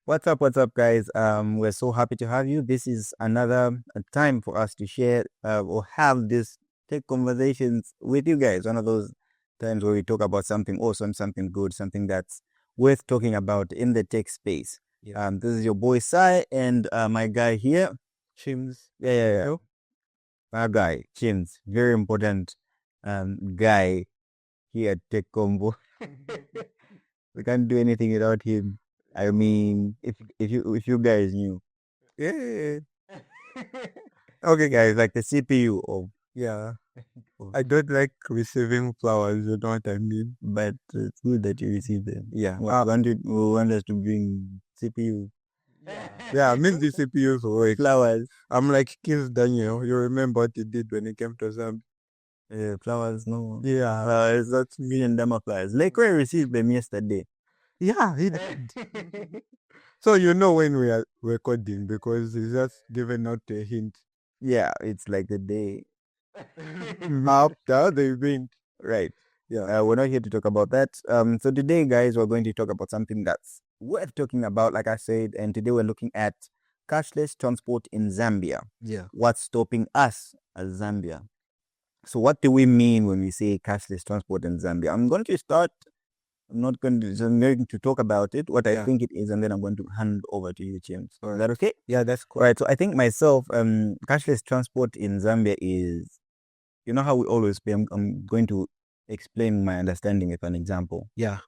What's up, guys? We're so happy to have you. This is another time for us to share or have this tech conversations with you guys. One of those times where we talk about something awesome, something good, something that's worth talking about in the tech space. Yeah. This is your boy Sai and my guy here, Chims. yeah. My guy, Chims, very important guy here at Tech Combo. We can't do anything without him. I mean, if you guys knew. Yeah. Okay, guys, like the CPU of Yeah. of- I don't like receiving flowers, you know what I mean? but it's good that you receive them. Yeah. We want us to bring CPU Yeah, I miss the CPU for work. flowers. I'm like Kings Daniel. You remember what he did when he came to Zambia? Flowers, no. Yeah. Flowers, that's million dama flowers. Like we received them yesterday. Yeah, he did. So you know when we are recording because he's just giving out a hint. Yeah, it's like the day. After the event. Right. Yeah. We're not here to talk about that. So today, guys, we're going to talk about something that's worth talking about, like I said, and today we're looking at cashless transport in Zambia. Yeah. What's stopping us as Zambia? So what do we mean when we say cashless transport in Zambia? I'm going to start. I'm not going to. I'm going to talk about it, what I Yeah. think it is, and then I'm going to hand over to you, James. Is that okay? Yeah, that's cool. Right. So I think myself, cashless transport in Zambia is, you know how we always pay. I'm going to explain my understanding with an example. Yeah.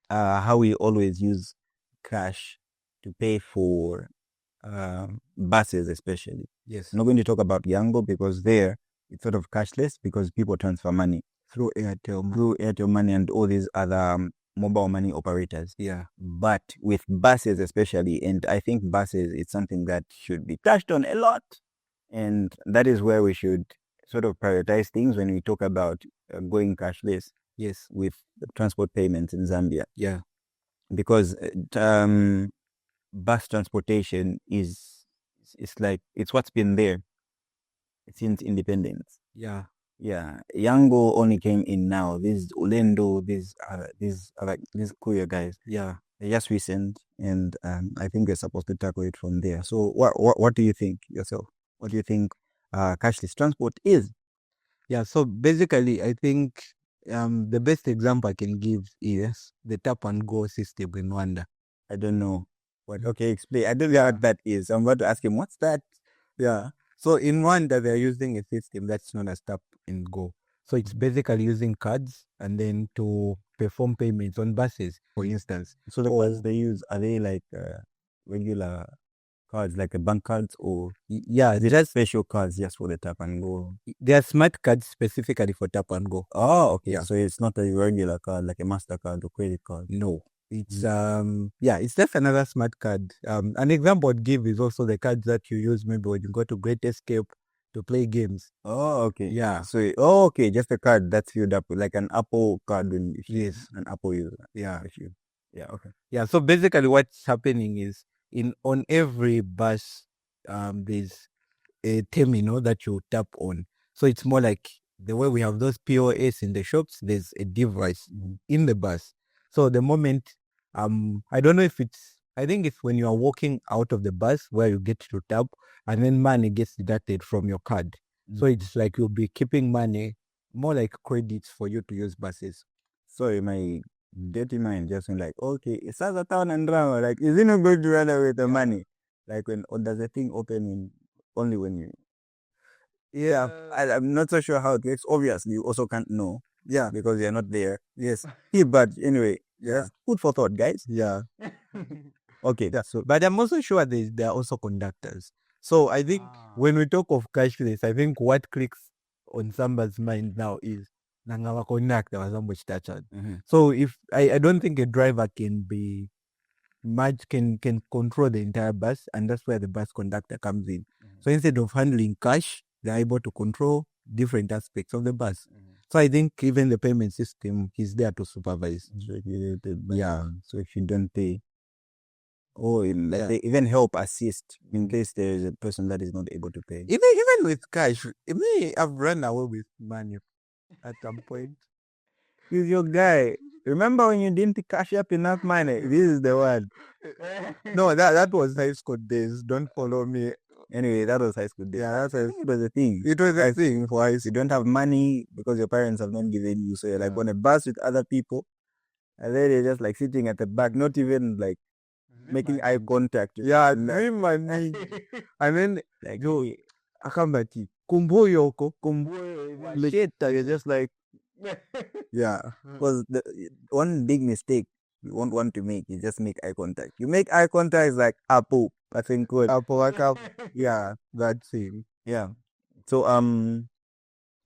How we always use cash to pay for buses, especially. Yes. I'm not going to talk about Yango because there it's sort of cashless because people transfer money Through Airtel. through Airtel Money and all these other mobile money operators. Yeah. But with buses, especially, and I think buses, it's something that should be touched on a lot. And that is where we should sort of prioritize things when we talk about going cashless Yes. with transport payments in Zambia. Yeah. Because bus transportation is it's like it's what's been there since independence. Yeah. Yeah, Yango only came in now. These Ulendo, these Kuya guys, Yeah. they're just recent, and I think we're supposed to tackle it from there. So, what do you think yourself? What do you think cashless transport is? Yeah. So basically, I think the best example I can give is the tap and go system in Rwanda. I don't know. What? Okay, explain. I don't know what that is. I'm about to ask him. What's that? Yeah. So in Rwanda, they're using a system that's known as tap and go. So it's basically using cards and then to perform payments on buses, for instance. So the cards they use, are they like regular cards, like a bank cards, or Yeah, is it special cards just for the tap and go? they are smart cards specifically for tap and go. Oh, okay. Yeah. So it's not a regular card like a MasterCard or credit card. No, it's it's just another smart card. An example I'd give is also the cards that you use maybe when you go to Great Escape to play games. Oh, okay. Yeah. So, okay, just a card that's filled up like an Apple card when if you Yes. an Apple user. Yeah. If you, yeah, okay. Yeah. So basically, what's happening is on every bus, there's a terminal that you tap on. So it's more like the way we have those POS in the shops. There's a device in the bus. So the moment, I don't know if it's. I think it's when you are walking out of the bus where you get to tap, and then money gets deducted from your card. So it's like you'll be keeping money, more like credits for you to use buses. So my dirty mind just went like, okay, it's a town and drama. Like, is it not going to run away with the money? Like when, or does the thing open only when you? Yeah, I'm not so sure how it works. Obviously, you also can't know. Yeah. Because you're not there. Yes. Yeah, but anyway, Yeah. food for thought, guys. Yeah. Okay. Yeah. So, But I'm also sure there are also conductors. So I think when we talk of cashless, I think what clicks on somebody's mind now is Nangawa conductor was much touched. So if I don't think a driver can be much can control the entire bus, and that's where the bus conductor comes in. So instead of handling cash, they're able to control different aspects of the bus. So I think even the payment system is there to supervise. it's regulated by- Yeah. So if you don't pay, or they even help assist in case there is a person that is not able to pay. Even with cash, it may have run away with money at some point. He's your guy. Remember when you didn't cash up enough money? This is the one. No, that was high school days. Don't follow me. Anyway, that was high school days. Yeah, that's I think it was a thing. it was a Like, thing for high you don't have money because your parents have not given you, so you're like on a bus with other people, and then you're just like sitting at the back, not even like making eye contact. Yeah, dream my name. And then Like, yo, akambati kumbuyo ko kumbuyo shit, you're just like, yeah. because the one big mistake you won't want to make is just make eye contact. You make eye contact, it's like Apple. I think good. Apple, yeah, that same. Yeah. So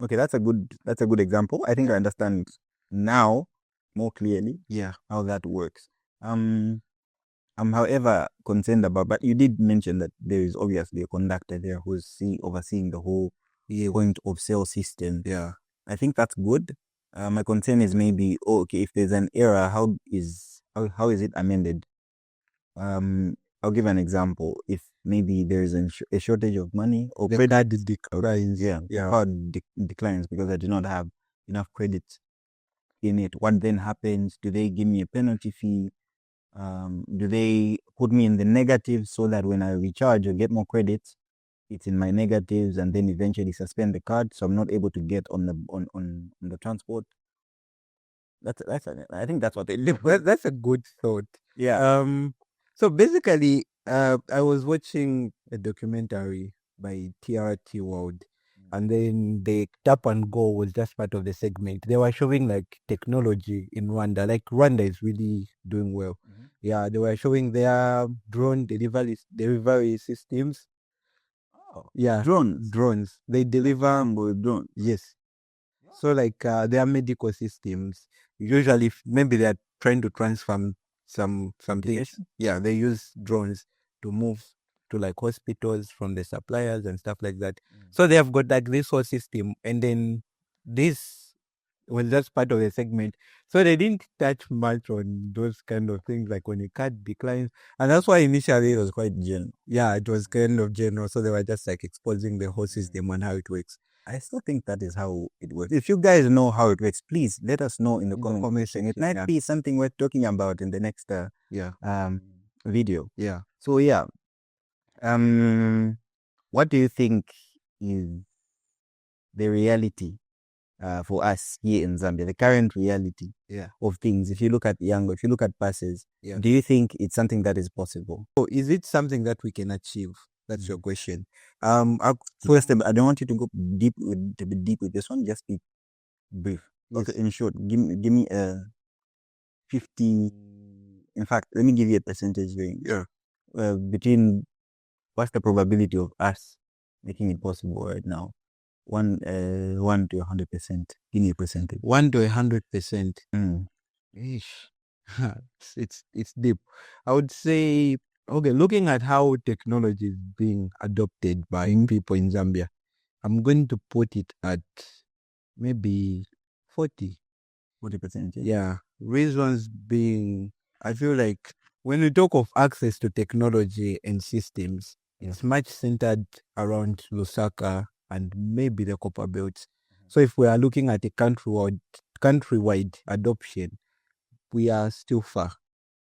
okay, that's a good example. I think I understand now more clearly Yeah. how that works. I'm however concerned about, but you did mention that there is obviously a conductor there who's overseeing the whole point of sale system. Yeah. I think that's good. My concern is maybe, okay, if there's an error, how is it amended? I'll give an example. If maybe there's a shortage of money or The credit, card declines. yeah, the card declines because I do not have enough credit in it. What then happens? Do they give me a penalty fee? Do they put me in the negatives so that when I recharge or get more credits, it's in my negatives, and then eventually suspend the card so I'm not able to get on the transport? I think that's what they live with. That's a good thought. Yeah. So basically, I was watching a documentary by TRT World, and then the tap and go was just part of the segment. They were showing like technology in Rwanda. Like Rwanda is really doing well. Yeah, they were showing their drone delivery systems. Oh, Yeah, drones. They deliver with drones. Yes. So like their medical systems, usually maybe they're trying to transform some things. Medication? Yeah, they use drones to move to like hospitals from the suppliers and stuff like that. So they have got like this whole system, and then this was just part of the segment. So they didn't touch much on those kind of things, like when a card declines, and that's why initially it was quite general. Yeah, it was kind of general. So they were just like exposing the whole system and how it works. I still think that is how it works. If you guys know how it works, please let us know in the comment section. It might be something worth talking about in the next video. Yeah. So yeah, what do you think is the reality for us here in Zambia, the current reality of things? If you look at Yango, if you look at passes, do you think it's something that is possible? So is it something that we can achieve? That's your question. First, I don't want you to go deep with this one. Just be brief. Okay, in short, give me a 50. In fact, let me give you a percentage range. Between what's the probability of us making it possible right now? 1 to 100%. Give me a percentage. 1 to 100%. It's deep. I would say, okay, looking at how technology is being adopted by people in Zambia, I'm going to put it at maybe 40%. Yeah. Reasons being, I feel like when we talk of access to technology and systems, it's much centered around Lusaka and maybe the Copper Belt. So if we are looking at a countrywide adoption, we are still far.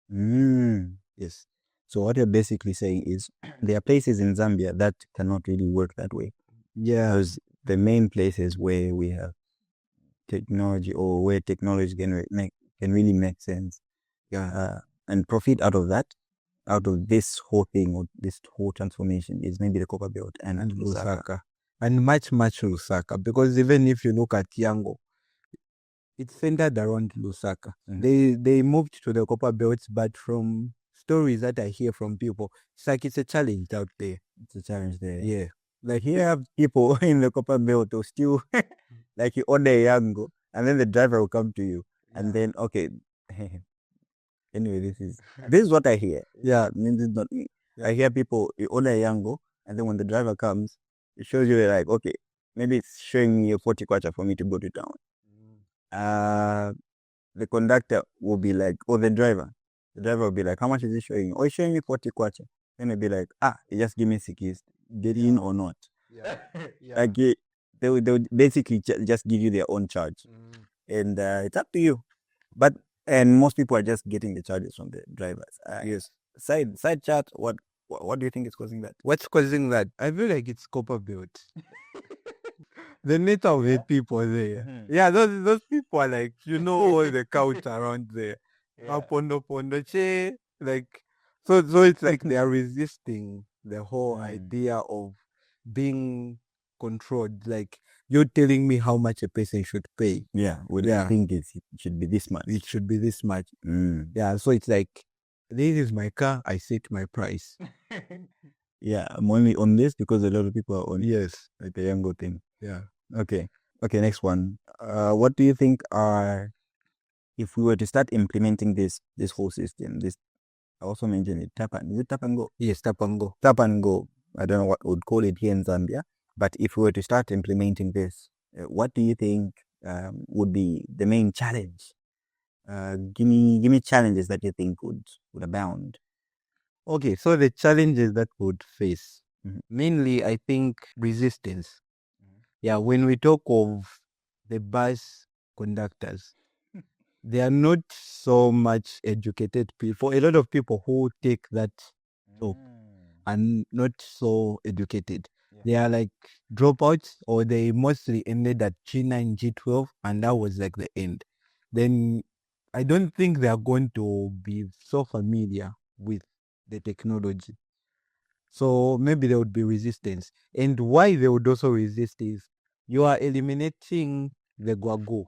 Yes. So what you're basically saying is there are places in Zambia that cannot really work that way. Yeah. Because the main places where we have technology, or where technology can really make sense, and profit out of that, out of this whole thing, or this whole transformation, is maybe the Copper Belt and Lusaka. And much Lusaka, because even if you look at Yango, it's centered around Lusaka. They moved to the Copper Belt, but from stories that I hear from people, it's like it's a challenge out there. It's a challenge there. Yeah. Like here have people in the Copper Belt who still like you order a Yango, and then the driver will come to you, and then okay. Anyway, this is what I hear. Yeah, I mean, this is not me. I hear people, you order a Yango, and then when the driver comes, it shows you like, okay, maybe it's showing me a 40 kwacha for me to go to town. The conductor will be like, or the driver will be like, how much is it showing you? Oh, it's showing me 40 kwacha. Then they'll be like, you just give me sikis, get in or not. Like they will basically just give you their own charge. and it's up to you. But and most people are just getting the charges from the drivers. Yes. Side chat. What do you think is causing that? What's causing that? I feel like it's copper belt. The nature of the people there. Yeah, those people are like, all the couch around there. Pondo pondo che, like so it's like they are resisting the whole idea of being controlled. Like you're telling me how much a person should pay. Yeah, well, Yeah. I think it should be this much. It should be this much. Mm. Yeah, so it's like this is my car, I set my price. Yeah, I'm only on this because a lot of people are on Yes. like the Yango thing. Yeah. Okay. Next one. What do you think are, if we were to start implementing this whole system? This, I also mentioned it. Is it tap and go? Yes, tap and go. Tap and go. I don't know what would call it here in Zambia, but if we were to start implementing this, what do you think would be the main challenge? Give me challenges that you think would abound. Okay, so the challenges that would face, Mhm. mainly, I think resistance. Yeah, when we talk of the bus conductors, they are not so much educated people. For a lot of people who take that job are not so educated. They are like dropouts, or they mostly ended at G9, G12, and that was like the end. Then I don't think they are going to be so familiar with the technology. So maybe there would be resistance. And why they would also resist is you are eliminating the guagu.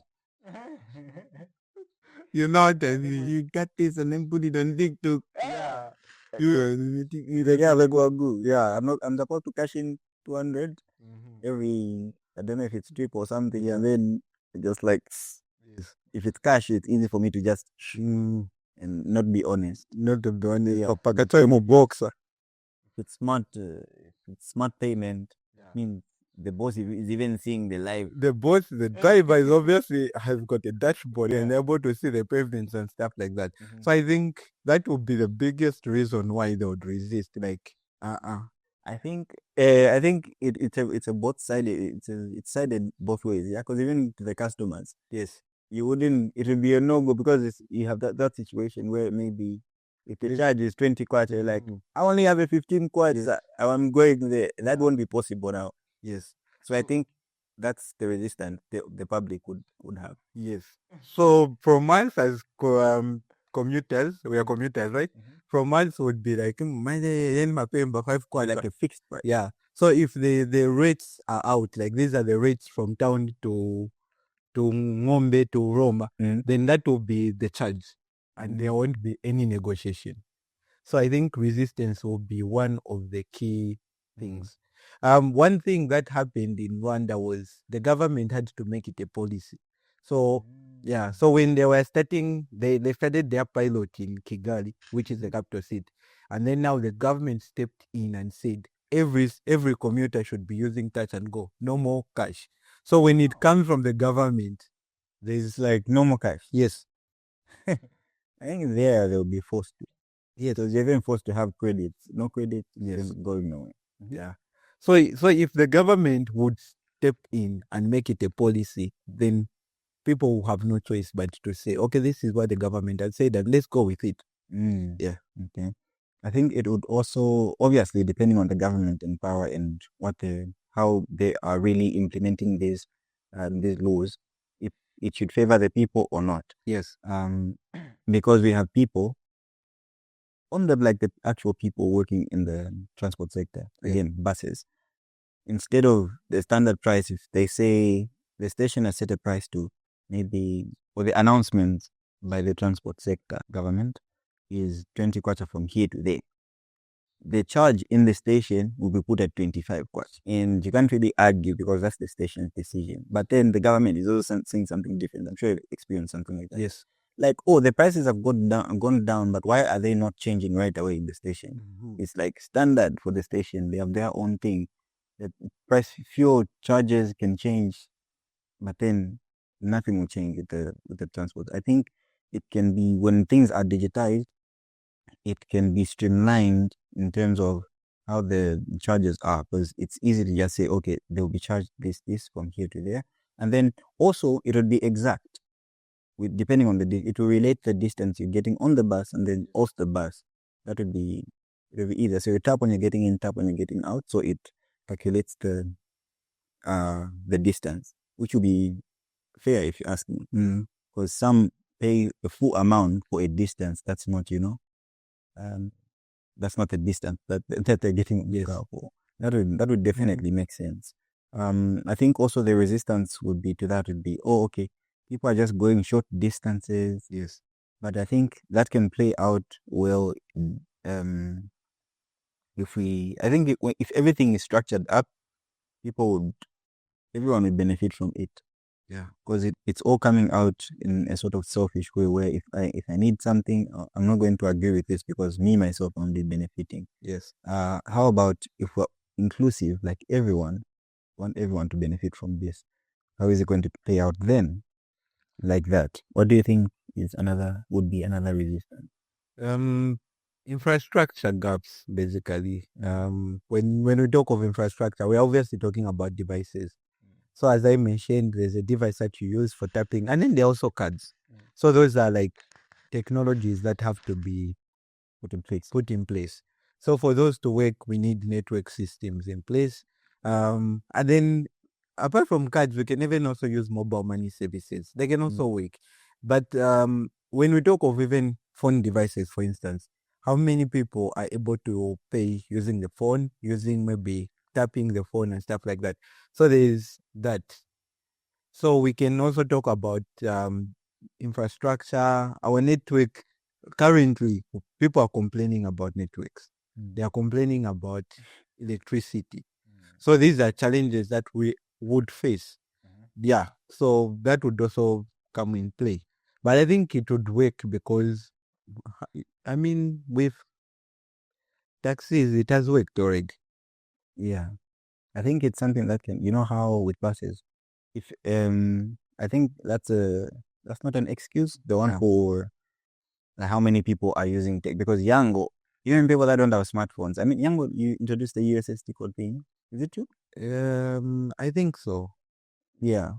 You know what I mean? You got this and then put it on TikTok. Yeah. You Like, yeah, like, well, good. Yeah, I'm supposed to cash in 200 every, I don't know if it's trip or something, and then just like, Yes. if it's cash, it's easy for me to just and not be honest. Not to be honest, Yeah. Papagato mo boxer. If it's smart payment, means the boss is even seeing the live. The boss, the driver is obviously has got a dashboard and able to see the pavements and stuff like that. So I think that would be the biggest reason why they would resist. Like, I think it's a both sided, it's sided both ways. Yeah, because even to the customers, yes, you wouldn't, it would be a no go, because you have that situation where maybe if the charge is 20 kwacha, you're like, I only have a 15 kwacha, I'm going there. That won't be possible now. Yes. So I think that's the resistance the public would have. Yes. So from us as commuters, we are commuters, right? From us would be like, my paying by 5 kwacha. Like a fixed price. Yeah. So if the rates are out, like these are the rates from town to Ngombe to Roma, then that will be the charge, and there won't be any negotiation. So I think resistance will be one of the key things. One thing that happened in Rwanda was the government had to make it a policy. So yeah, so when they were starting, they started their pilot in Kigali, which is the capital city, and then now the government stepped in and said every commuter should be using touch and go, no more cash. So when it comes from the government, there's like no more cash. Yes. I think they'll be forced to. Yeah, so they're even forced to have credits. No credit, yes, going nowhere. Yeah. So if the government would step in and make it a policy, then people will have no choice but to say, okay, this is what the government has said, and let's go with it. Yeah. Okay. I think it would also, obviously, depending on the government in power and how they are really implementing these laws, if it should favor the people or not. Yes. Because we have people on the actual people working in the transport sector, again, buses. Instead of the standard price, if they say the station has set a price to maybe, or the announcement by the transport sector government is 20 kwacha from here to there, the charge in the station will be put at 25 kwacha. And you can't really argue because that's the station's decision. But then the government is also saying something different. I'm sure you've experienced something like that. Yes. Like, oh, the prices have gone down, but why are they not changing right away in the station? It's like standard for the station. They have their own thing. The price, fuel charges can change, but then nothing will change with the transport. I think it can be, when things are digitized, it can be streamlined in terms of how the charges are, because it's easy to just say, okay, they'll be charged this from here to there, and then also it will be exact. depending on it will relate the distance you're getting on the bus and then off the bus. That would be it will be easier. So you tap when you're getting in, tap when you're getting out. So it calculates the distance, which will be fair if you ask me. Because some pay a full amount for a distance that's not, that's not a distance that they're getting the car for. That would definitely make sense. I think also the resistance would be to that would be, oh, okay, people are just going short distances. Yes. But I think that can play out well if everything is structured up, everyone would benefit from it. Yeah. Because it's all coming out in a sort of selfish way where if I need something, I'm not going to agree with this because me myself I'm only benefiting. Yes. How about if we're inclusive, like want everyone to benefit from this? How is it going to play out then? Like that. What do you think would be another resistance? Infrastructure gaps, basically. When we talk of infrastructure, we're obviously talking about devices. So as I mentioned, there's a device that you use for tapping, and then there are also cards. So those are like technologies that have to be put in place. So for those to work, we need network systems in place. And then apart from cards, we can even also use mobile money services. They can also work. But when we talk of even phone devices, for instance, how many people are able to pay using the phone, using maybe tapping the phone and stuff like that? So there's that. So we can also talk about infrastructure, our network. Currently, people are complaining about networks. They are complaining about electricity. So these are challenges that we would face. Yeah. So that would also come in play. But I think it would work because, I mean, with taxis, it has worked already. Yeah. I think it's something that can, how with buses, if I think that's not an excuse. The one for how many people are using tech, because even people that don't have smartphones. I mean, Yango, you introduced the USSD code thing. Is it true? I think so. Yeah.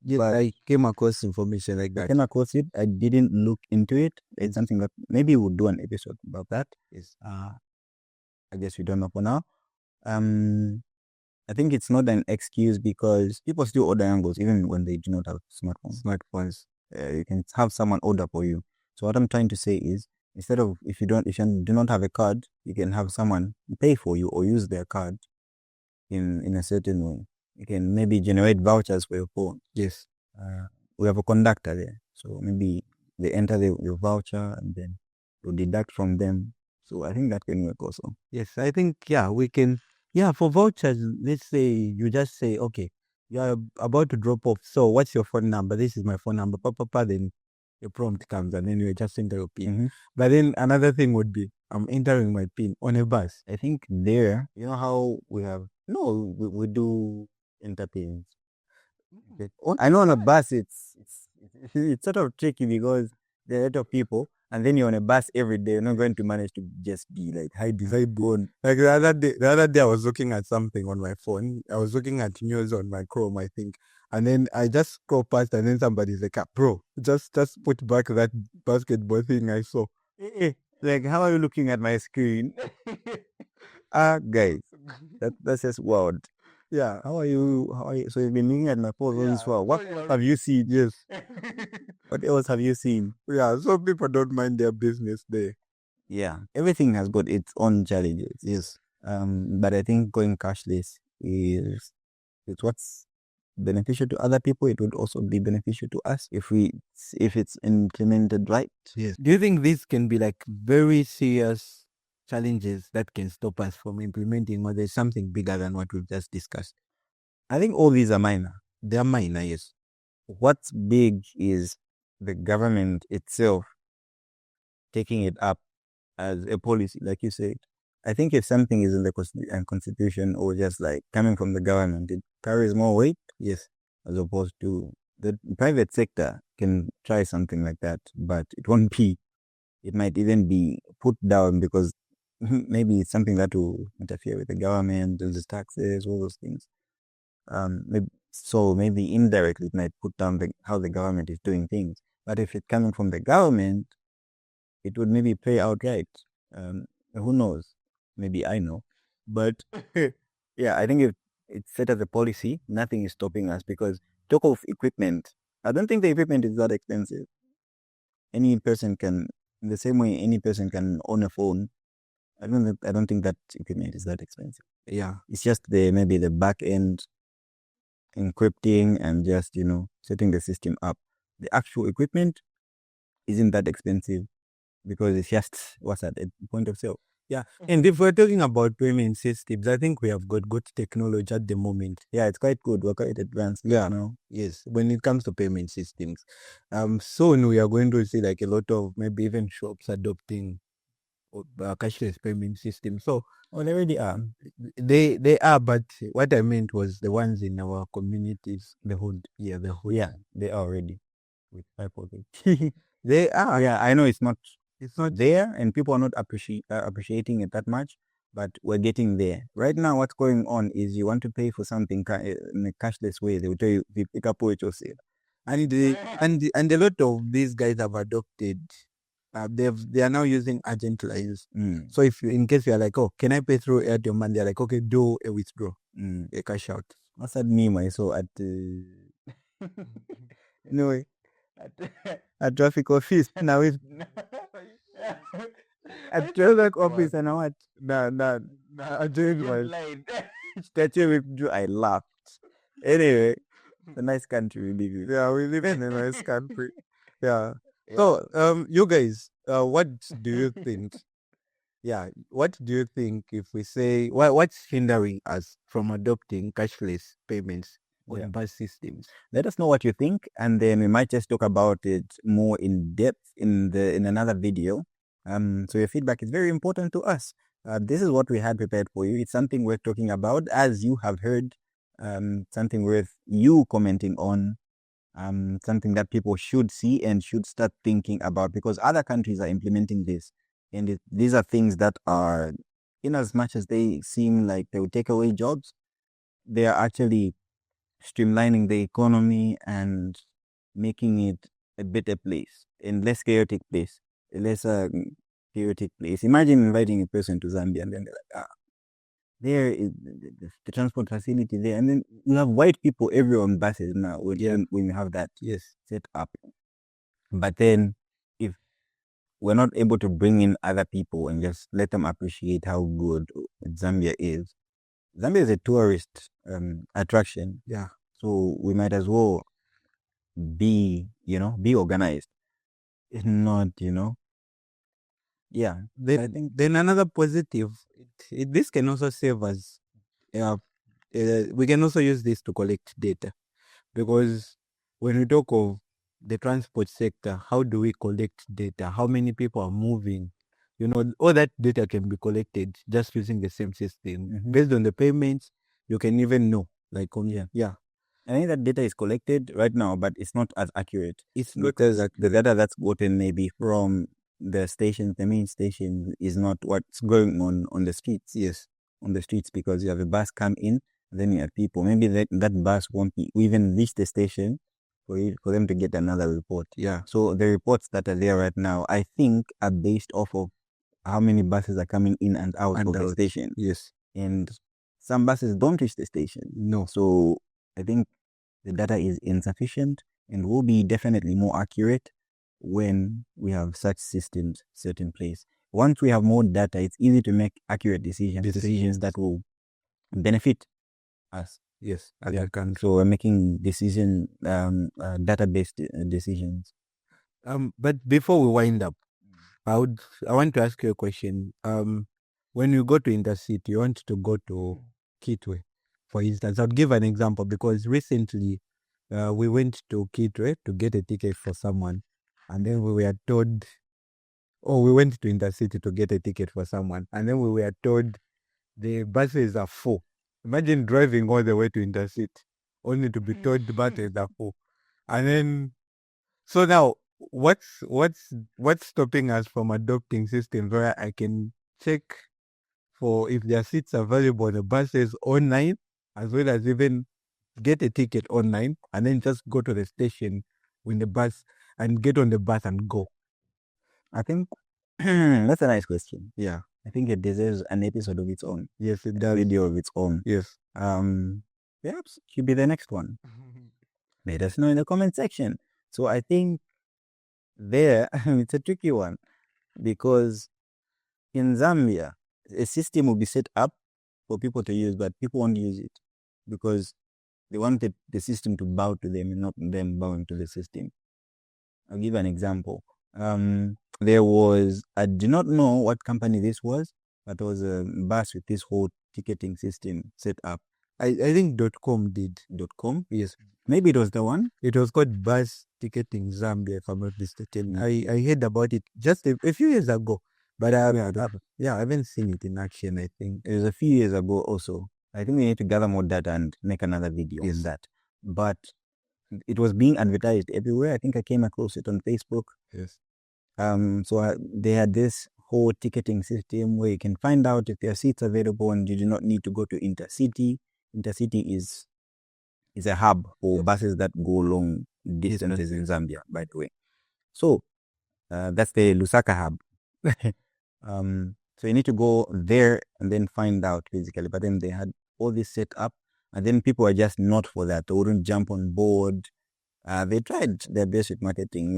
Yes, But I came across information like that. I came across it. I didn't look into it. It's something that maybe we'll do an episode about that. Yes. I guess we don't know for now. I think it's not an excuse because people still order Yangos even when they do not have smartphones. You can have someone order for you. So what I'm trying to say is, instead of if you do not have a card, you can have someone pay for you or use their card in a certain way. You can maybe generate vouchers for your phone. Yes. We have a conductor there, so maybe they enter your voucher and then you deduct from them. So I think that can work also. Yes, I think we can. Yeah, for vouchers, let's say you just say, okay, you're about to drop off. So what's your phone number? This is my phone number. Then your prompt comes and then you just enter your PIN. But then another thing would be, I'm entering my PIN on a bus. I think there, you know how we do enter PINs. I know on a bus it's sort of tricky because there are a lot of people, and then you're on a bus every day. You're not going to manage to just be like hide phone. Like the other day, I was looking at something on my phone. I was looking at news on my Chrome, I think, and then I just scroll past, and then somebody's like, "Bro, just put back that basketball thing I saw." Like, how are you looking at my screen? Guys, that's just wild. Yeah. How are you? So you've been looking at my post all this while. What have you seen? Yes. What else have you seen? Yeah. So people don't mind their business there. Yeah. Everything has got its own challenges. Yes. But I think going cashless is what's beneficial to other people. It would also be beneficial to us if it's implemented right. Yes. Do you think this can be like very serious challenges that can stop us from implementing, or there's something bigger than what we've just discussed? I think all these are minor. They are minor, yes. What's big is the government itself taking it up as a policy, like you said. I think if something is in the constitution or just like coming from the government, it carries more weight. Yes. As opposed to the private sector can try something like that, but it won't be. It might even be put down because maybe it's something that will interfere with the government, the taxes, all those things. Maybe indirectly it might put down how the government is doing things. But if it's coming from the government, it would maybe play out right. Who knows? Maybe I know. But yeah, I think if it's set as a policy, nothing is stopping us because talk of equipment. I don't think the equipment is that expensive. Any person can, in the same way, any person can own a phone. I don't think that equipment is that expensive. Yeah, it's just the maybe the back end encrypting and just setting the system up. The actual equipment isn't that expensive because it's just what's at the point of sale. yeah. And if we're talking about payment systems, I think we have got good technology at the moment. Yeah, it's quite good. We're quite advanced. Yeah, no, yes. When it comes to payment systems, soon we are going to see like a lot of maybe even shops adopting cashless payment systems. So they already are. They are, but what I meant was the ones in our communities, the hood. Yeah, the hood. Yeah, they are already with Apple. They are. Yeah, I know it's not not there, and people are not appreciating it that much. But we're getting there. Right now, what's going on is you want to pay for something in a cashless way. They will tell you, pick up what you say. And a lot of these guys have adopted. They are now using agent lines. So if in case you are like, oh, can I pay through Airtel Money? They're like, okay, do a withdraw, a cash out. What's that meme I saw at anyway at traffic office now it's at traffic office and what I doing was statue withdrew. I laughed. Anyway, it's a nice country we live in. Yeah, we live in a nice country. Yeah. So, you guys, what do you think? Yeah, what do you think if we say what's hindering us from adopting cashless payments on bus systems? Let us know what you think, and then we might just talk about it more in depth in another video. So your feedback is very important to us. This is what we had prepared for you. It's something worth talking about, as you have heard. Something worth you commenting on. Something that people should see and should start thinking about, because other countries are implementing this, and these are things that are, in as much as they seem like they will take away jobs, they are actually streamlining the economy and making it a better place, and less chaotic place, a less chaotic place. Imagine inviting a person to Zambia and then they're like, there is the transport facility there, and then you have white people everywhere on buses now when you have that set up. But then if we're not able to bring in other people and just let them appreciate how good Zambia is a tourist attraction. Yeah. So we might as well be organized. It's not, yeah. I think then another positive, this can also save us. We can also use this to collect data, because when we talk of the transport sector, how do we collect data? How many people are moving? All that data can be collected just using the same system. Based on the payments, you can even know. Like, yeah. I think that data is collected right now, but it's not as accurate. It's because the data that's gotten maybe from the stations, the main station, is not what's going on the streets. Yes, on the streets, because you have a bus come in, then you have people. Maybe that bus won't even reach the station for them to get another report. Yeah. So the reports that are there right now, I think, are based off of how many buses are coming in and out of the station. Yes. And some buses don't reach the station. No. So I think the data is insufficient and will be definitely more accurate when we have such systems set in place. Once we have more data, it's easy to make accurate decisions that will benefit us. Yes, so we're making data-based decisions. But before we wind up, I want to ask you a question. When you go to Intercity, you want to go to Kitwe, for instance. I'll give an example, because recently we went to Kitwe to get a ticket for someone, and then we were told, we went to Intercity to get a ticket for someone, and then we were told the buses are full. Imagine driving all the way to Intercity only to be told the buses are full. And then, so now, what's stopping us from adopting systems where I can check for if their seats are available on the buses online, as well as even get a ticket online, and then just go to the station when the bus. and get on the bus and go? I think that's a nice question. Yeah. I think it deserves an episode of its own. Yes, it A does. video of its own. Yes. Perhaps should be the next one. Let us know in the comment section. So I think there it's a tricky one because in Zambia a system will be set up for people to use, but people won't use it because they wanted the system to bow to them and not them bowing to the system. I'll give an example. There was, I do not know what company this was, but there was a bus with this whole ticketing system set up. I think .com did. .com? Yes. Maybe it was the one. It was called Bus Ticketing Zambia, if I'm not mistaken. I heard about it just a few years ago, but I haven't seen it in action, I think. It was a few years ago also. I think we need to gather more data and make another video on that. But it was being advertised everywhere. I think I came across it on Facebook. Yes. So they had this whole ticketing system where you can find out if there are seats available and you do not need to go to Intercity. Intercity is a hub for buses that go long distances in Zambia, by the way. So that's the Lusaka hub. So you need to go there and then find out basically. But then they had all this set up, and then people are just not for that. They wouldn't jump on board. They tried their best with marketing,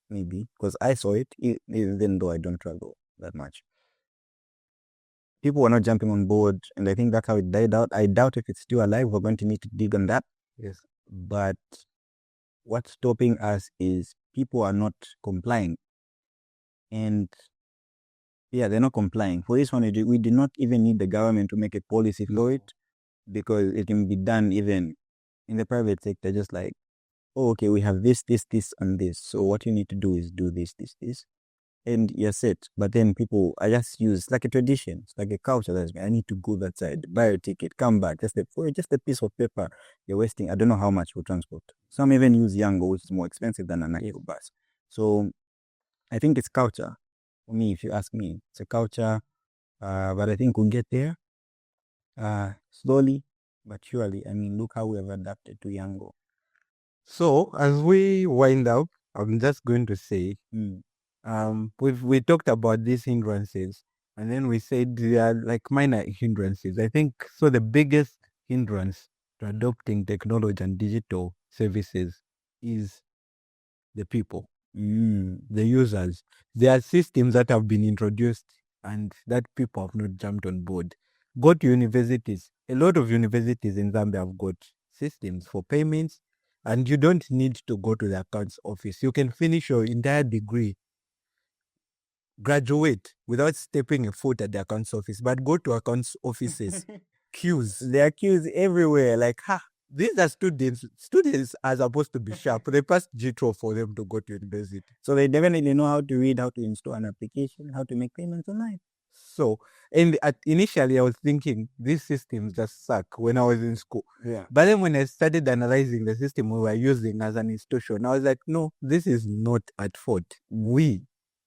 maybe, because I saw it, even though I don't travel that much. People were not jumping on board, and I think that's how it died out. I doubt if it's still alive. We're going to need to dig on that. Yes. But what's stopping us is people are not complying. And yeah, they're not complying. For this one, we did not even need the government to make a policy for it because it can be done even in the private sector, just like, oh, okay, we have this, and this. So what you need to do is do this, and you're set. But then people, I just use like a tradition, it's like a culture. That's I need to go that side, buy a ticket, come back, just a piece of paper. You're wasting. I don't know how much for transport. Some even use Yango, which is more expensive than an actual bus. So I think it's culture. For me, if you ask me, it's a culture. But I think we'll get there slowly but surely. I mean, look how we have adapted to Yango. So as we wind up, I'm just going to say, we talked about these hindrances, and then we said they are like minor hindrances. I think so. The biggest hindrance to adopting technology and digital services is the people, the users. There are systems that have been introduced and that people have not jumped on board. Go to universities. A lot of universities in Zambia have got systems for payments, and you don't need to go to the accounts office. You can finish your entire degree, graduate without stepping a foot at the accounts office, but go to accounts offices. Queues. There are queues everywhere. Like, these are students. Students are supposed to be sharp. They passed GTRO for them to go to university. So they definitely know how to read, how to install an application, how to make payments online. So, and initially I was thinking these systems just suck when I was in school. Yeah. But then when I started analyzing the system we were using as an institution, I was like, no, this is not at fault. We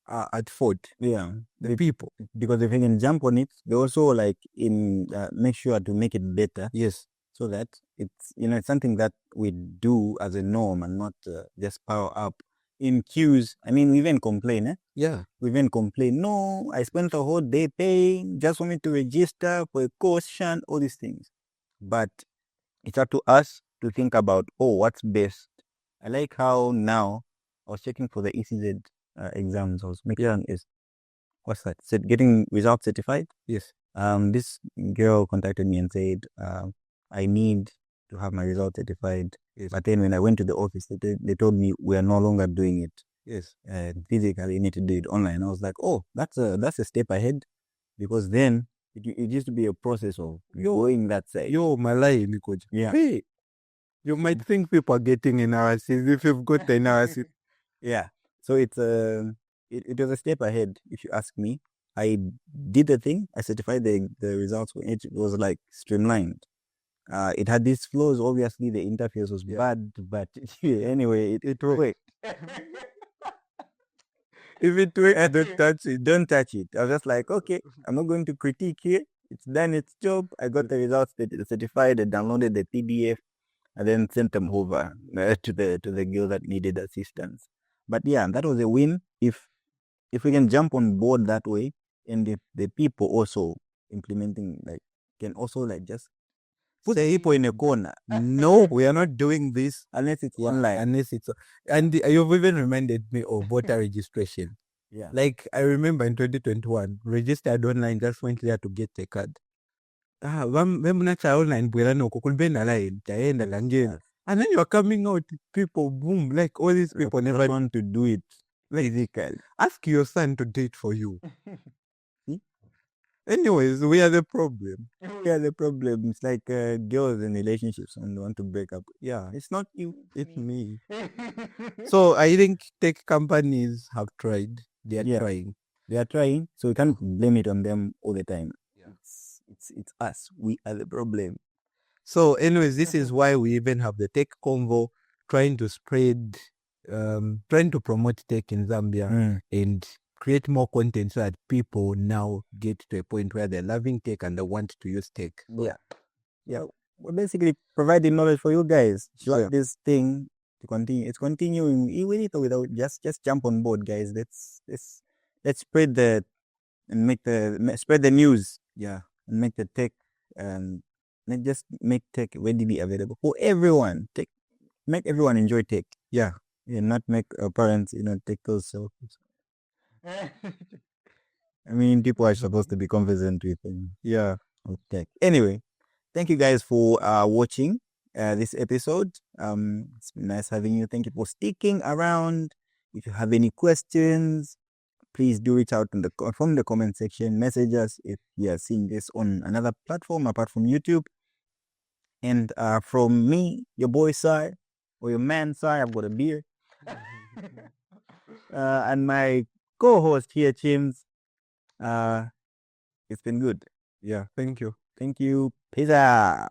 are at fault. Yeah. The people. Because if you can jump on it, they also like make sure to make it better. Yes. So that it's, it's something that we do as a norm and not just power up. In queues, I mean, we even complain, Yeah. We even complain, no, I spent a whole day paying just for me to register for a caution, all these things. But it's up to us to think about, what's best. I like how now I was checking for the ECZ exams. I was making what's that? Getting results certified. Yes. This girl contacted me and said, I need to have my results certified. Yes. But then when I went to the office, they told me we are no longer doing it. Yes. Physically, you need to do it online. I was like, that's a step ahead, because then it used to be a process of going that side. Malay, Nikoja. Yeah. Hey, you might think people are getting analysis if you've got the analysis. Yeah. So it was a step ahead, if you ask me. I did the thing. I certified the results. It was like streamlined. It had these flaws. Obviously, the interface was bad, but anyway, it worked. If it works, don't touch it. Don't touch it. I was just like, okay, I'm not going to critique here. It's done its job. I got the results certified. I downloaded the PDF and then sent them over to the girl that needed assistance. But yeah, that was a win. If we can jump on board that way, and if the people also implementing, like, can also like just put the people in a corner. No, we are not doing this Unless it's one line. unless it's. And you've even reminded me of voter registration. Yeah. Like I remember in 2021, registered online, just went there to get a card. Mnacha online bwelano kukulbenda line taenda langeni. And then you're coming out, people, boom, like all these people never want to do it physically. ask your son to do it for you. Anyways, we are the problem. Yeah, the problem. It's like girls in relationships and want to break up. Yeah, it's not you, It's me. So I think tech companies have tried. They are Yeah. trying. They are trying, so we can't blame it on them all the time. Yeah. It's us. We are the problem. So, anyways, this is why we even have the tech convo, trying to spread, trying to promote tech in Zambia and create more content so that people now get to a point where they're loving tech and they want to use tech. Yeah. Yeah. We're basically providing knowledge for you guys. If you want this thing to continue, it's continuing. With it or without, just jump on board, guys. Let's spread the and make the spread the news. Yeah. And make the tech let's just make tech readily available for everyone. Make everyone enjoy tech. Yeah. Yeah, not make parents, take those self. I mean, people are supposed to be conversant with tech. Anyway, thank you guys for watching this episode. It's been nice having you. Thank you for sticking around. If you have any questions, please do reach out from the comment section. Message us if you are seeing this on another platform apart from YouTube. And from me, your boy Sai, or your man Sai, I've got a beer. And my co-host here, Chims. It's been good. Yeah. Thank you. Thank you. Peace out.